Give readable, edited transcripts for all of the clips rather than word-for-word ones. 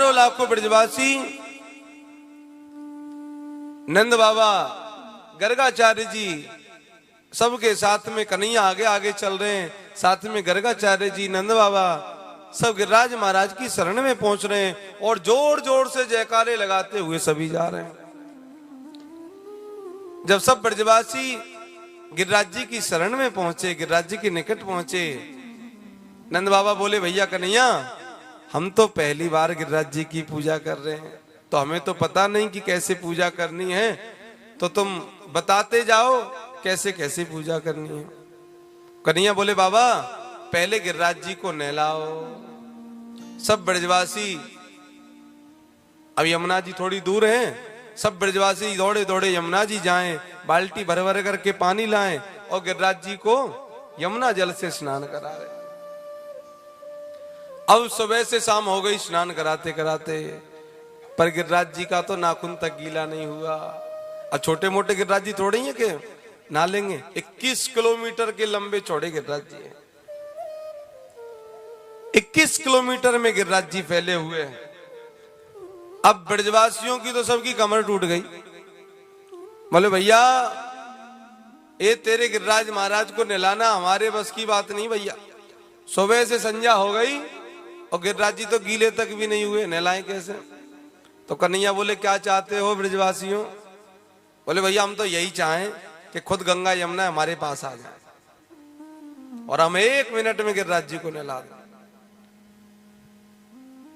हजारों लाखों ब्रजवासी नंद बाबा, गर्गाचार्य जी सबके साथ में, कन्हैया आगे आगे चल रहे हैं, साथ में गर्गाचार्य जी, नंद बाबा सब गिरिराज महाराज की शरण में पहुंच रहे हैं और जोर जोर से जयकारे लगाते हुए सभी जा रहे हैं। जब सब ब्रजवासी गिरिराज जी की शरण में पहुंचे, गिरिराज जी के निकट पहुंचे, नंद बाबा बोले, भैया कन्हैया, हम तो पहली बार गिरिराज जी की पूजा कर रहे हैं, तो हमें तो पता नहीं कि कैसे पूजा करनी है, तो तुम बताते जाओ कैसे कैसे पूजा करनी है। कन्हैया बोले, बाबा पहले गिरिराज जी को नहलाओ। सब ब्रजवासी, अब यमुना जी थोड़ी दूर है, सब ब्रजवासी दौड़े दौड़े यमुना जी जाएं, बाल्टी भर भर करके पानी लाएं और गिरिराज जी को यमुना जल से स्नान करा रहे। अब सुबह से शाम हो गई स्नान कराते कराते, पर गिरिराज जी का तो नाखून तक गीला नहीं हुआ। और छोटे मोटे गिरिराज जी थोड़े ही है कि ना लेंगे, 21 किलोमीटर के लंबे चौड़े गिरिराज जी हैं। 21 किलोमीटर में गिरिराज जी फैले हुए हैं। अब ब्रजवासियों की तो सबकी कमर टूट गई। बोले, भैया ये तेरे गिरिराज महाराज को नहलाना हमारे बस की बात नहीं भैया। सुबह से संध्या हो गई और गिरिराज जी तो गीले तक भी नहीं हुए, नहलाएं कैसे? तो कन्हैया बोले, क्या चाहते हो ब्रजवासियों? बोले, भैया हम तो यही चाहें कि खुद गंगा यमुना हमारे पास आ जाए और हम 1 मिनट में गिरिराज जी को नहला दें।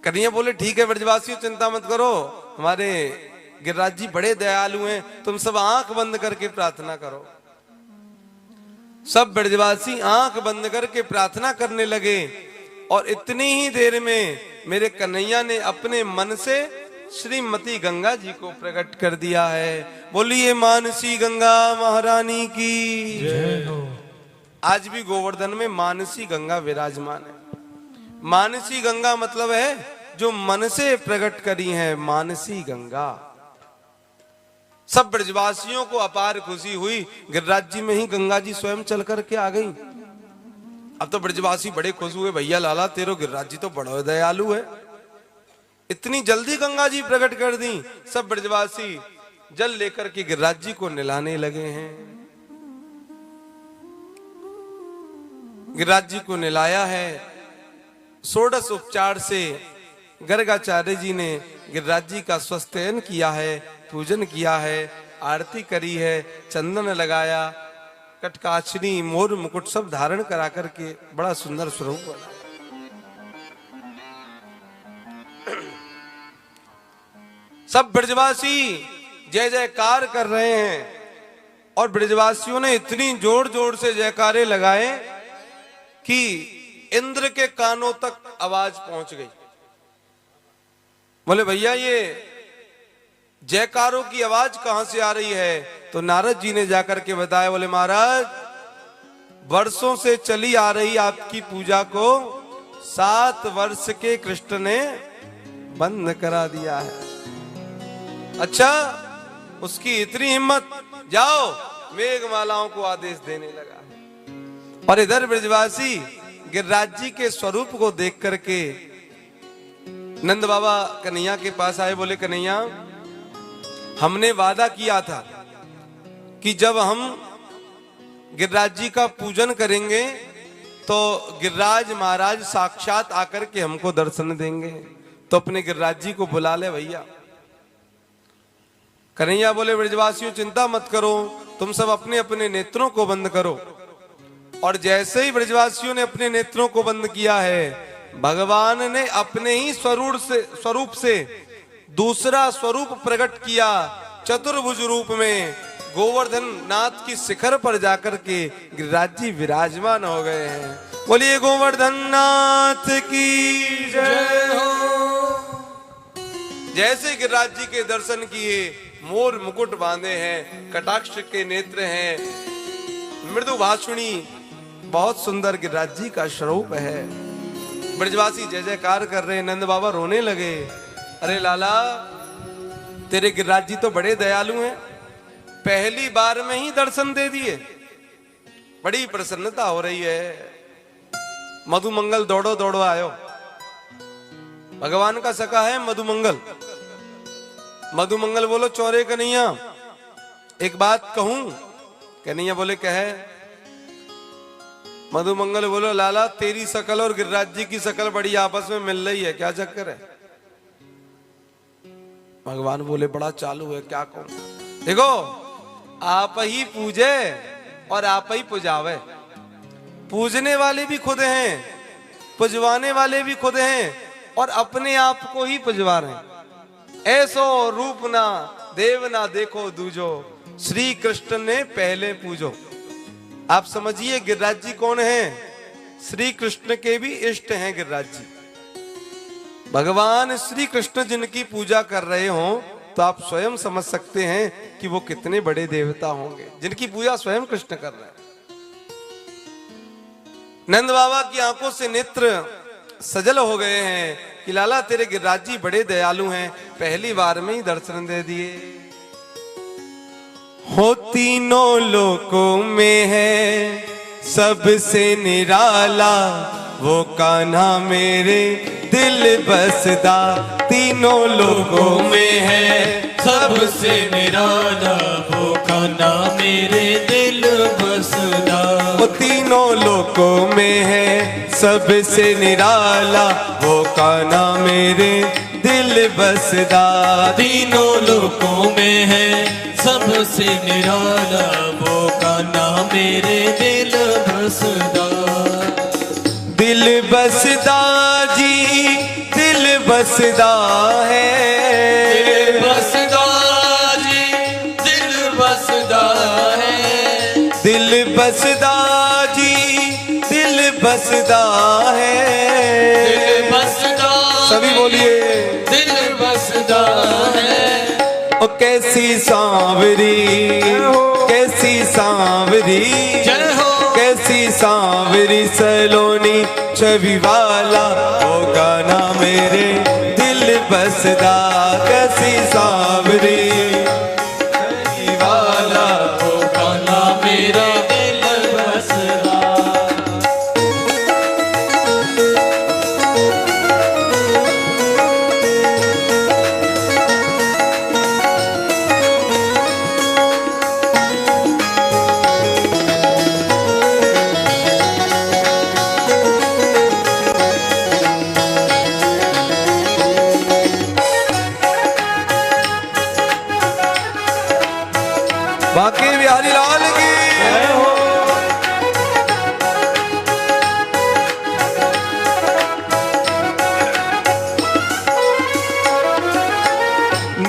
कन्हैया बोले, ठीक है ब्रजवासियों, चिंता मत करो, हमारे गिरिराज जी बड़े दयालु हैं, तुम सब आंख बंद करके प्रार्थना करो। सब ब्रजवासी आंख बंद करके प्रार्थना करने लगे और इतनी ही देर में मेरे कन्हैया ने अपने मन से श्रीमती गंगा जी को प्रकट कर दिया है। बोलिए मानसी गंगा महारानी की जय हो। आज भी गोवर्धन में मानसी गंगा विराजमान है। मानसी गंगा मतलब है जो मन से प्रकट करी है, मानसी गंगा। सब ब्रजवासियों को अपार खुशी हुई, गिरिराज जी में ही गंगा जी स्वयं चल करके आ गई। अब तो ब्रजवासी बड़े खुश हुए, भैया लाला तेरो गिरिराज जी तो बड़ा दयालु है, इतनी जल्दी गंगा जी प्रकट कर दी। सब ब्रजवासी जल लेकर के गिरिराज जी को नहलाने लगे हैं। गिरिराज जी को नहलाया है, षोडश उपचार से गर्गाचार्य जी ने गिरिराज जी का स्वस्त्ययन किया है, पूजन किया है, आरती करी है, चंदन लगाया, कटकाचनी, मोर मुकुट सब धारण करा करके बड़ा सुंदर स्वरूप बना। सब ब्रजवासी जय जयकार कर रहे हैं और ब्रजवासियों ने इतनी जोर जोर से जयकारे लगाए कि इंद्र के कानों तक आवाज पहुंच गई। बोले, भैया ये जयकारों की आवाज कहां से आ रही है? तो नारद जी ने जाकर के बताया, बोले महाराज वर्षों से चली आ रही आपकी पूजा को 7 वर्ष के कृष्ण ने बंद करा दिया है। अच्छा, उसकी इतनी हिम्मत, जाओ मेघमालाओं को आदेश देने लगा। और इधर ब्रजवासी गिरिराज जी के स्वरूप को देख करके नंद बाबा कन्हैया के पास आए। बोले, कन्हैया हमने वादा किया था कि जब हम गिरिराज जी का पूजन करेंगे तो गिरिराज महाराज साक्षात आकर के हमको दर्शन देंगे, तो अपने गिरिराज जी को बुला ले भैया। कन्हैया बोले, ब्रजवासियों चिंता मत करो, तुम सब अपने अपने नेत्रों को बंद करो। और जैसे ही ब्रजवासियों ने अपने नेत्रों को बंद किया है, भगवान ने अपने ही स्वरूप से दूसरा स्वरूप प्रकट किया, चतुर्भुज रूप में गोवर्धन नाथ की शिखर पर जाकर के गिरिराज जी विराजमान हो गए हैं। बोलिए गोवर्धन नाथ की जय हो। जैसे गिरिराज जी के दर्शन किए, मोर मुकुट बांधे हैं, कटाक्ष के नेत्र हैं, मृदु भाषुणी, बहुत सुंदर गिरिराज जी का स्वरूप है। ब्रजवासी जय जयकार कर रहे हैं। नंद बाबा रोने लगे, अरे लाला तेरे गिरिराज जी तो बड़े दयालु हैं, पहली बार में ही दर्शन दे दिए, बड़ी प्रसन्नता हो रही है। मधुमंगल दौड़ो दौड़ो आयो। भगवान का सखा है मधुमंगल। मधुमंगल बोलो चौरे कन्हैया एक बात कहूं। कन्हैया बोले कहे। मधुमंगल बोलो लाला तेरी शकल और गिरिराज जी की शकल बड़ी आपस में मिल रही है, क्या चक्कर है? भगवान बोले बड़ा चालू है, क्या कहूं। देखो आप ही पूजे और आप ही पुजावे। पूजने वाले भी खुद हैं, पुजवाने वाले भी खुद हैं और अपने आप को ही पुजवा रहे हैं। ऐसो रूप ना देव ना देखो दूजो, श्री कृष्ण ने पहले पूजो। आप समझिए गिरिराज जी कौन है? श्री कृष्ण के भी इष्ट हैं गिरिराज जी। भगवान श्री कृष्ण जिनकी पूजा कर रहे हो तो आप स्वयं समझ सकते हैं कि वो कितने बड़े देवता होंगे जिनकी पूजा स्वयं कृष्ण कर रहे हैं। नंद बाबा की आंखों से नेत्र सजल हो गए हैं कि लाला तेरे गिरिराज जी बड़े दयालु हैं, पहली बार में ही दर्शन दे दिए। हो तीनों लोकों में है सबसे निराला, वो कान्हा मेरे दिल बसदा। तीनों लोकों में है सबसे निराला, वो कान्हा मेरे दिल बसदा। वो तीनों लोकों में है सबसे निराला, वो कान्हा मेरे दिल बसदा। तीनों लोकों में है सबसे निराला, वो कान्हा मेरे दिल बसदा। दिल बसदा जी दिल बसदा है, दिल बसदा जी दिल बसदा है। दिल बसदा जी दिल बसदा है। दिल बसदा सभी बोलिए दिल बसदा है। ओ कैसी सांवरी कैसी सांवरी, जय हो। कैसी सांवरी सलोनी छवि वाला, वो गाना मेरे दिल बसदा। कैसी सांवरी